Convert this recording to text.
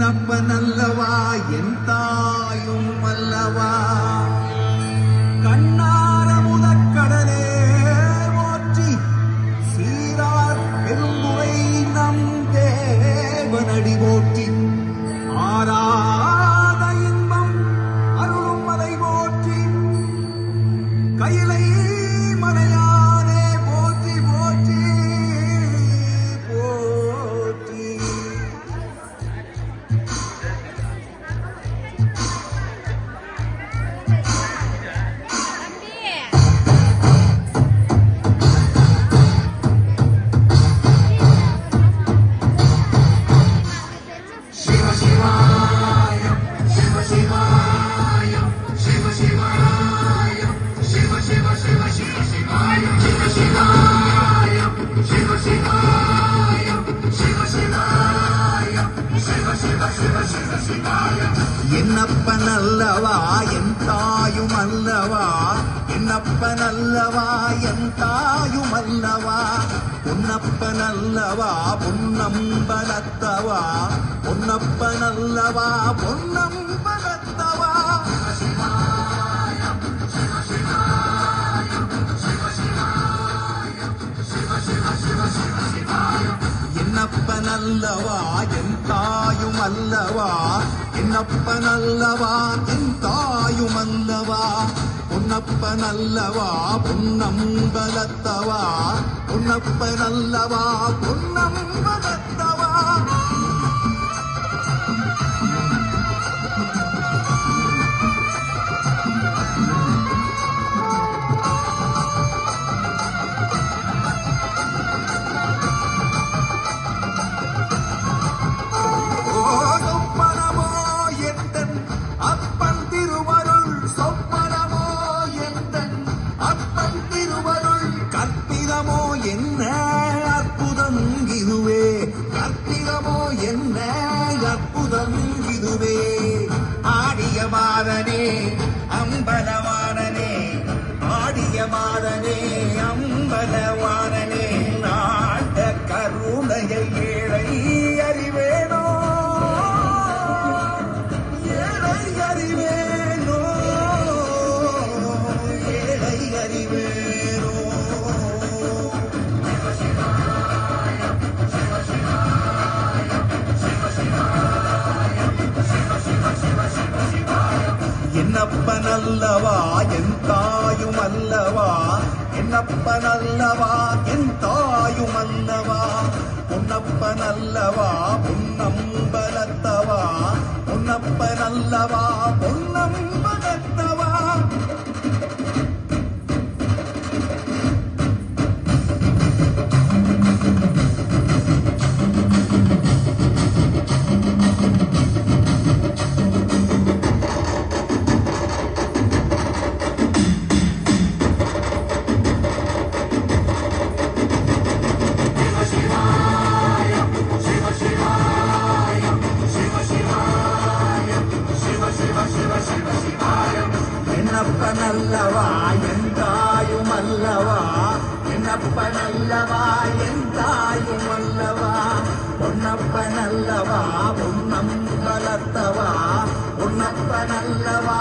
என்னப்பனல்லவா என் தாயும் அல்லவா கண்ணார முதற்கடலே போற்றி சீரார் பெரும்புரை நம் தேவனடி போற்றி ஆராத இன்பம் அருளும் மலை போற்றி கையிலை மலையானே போற்றி போற்றி போற்றி என்னப்பனல்லவா என் தாயும் அல்லவா என்னப்பனல்லவா என் தாயும் அல்லவா பொன்னப்பனல்லவா பொன்னம்பலத்தவா பொன்னப்பனல்லவா பொன்னம்பலத்தவா என்னப்பனல்லவா என் தாயும் அல்லவா என்னப்பனல்லவா என் தாயும் அல்லவா பொன்னப்பனல்லவா பொன்னம்பலத்தவா பொன்னப்பனல்லவா பொன்னம்பலத்தவா என்ன அற்புதம் இதுவே கற்பிதமோ என்ன அற்புதம் இதுவே ஆடிய மாதனே அம்பலவானனே ஆடிய மாதனே அம்பலவானனே நாட்ட கருணையை ஏழை அறிவேனோ ஏழை அறிவேனோ ஏழை அறிவேனோ என்னப்பனல்லவா என் தாயும் அல்லவா என்னப்பனல்லவா என் தாயும் அல்லவா பொன்னப்பனல்லவா பொன்னம்பலத்தவா பொன்னப்பனல்லவா பொன்னம்பலத்தவா என்னப்பனல்லவா என் தாயும் அல்லவா என்னப்பனல்லவா என் தாயும் அல்லவா பொன்னப்பனல்லவா பொன்னம்பலத்தவா பொன்னப்பனல்லவா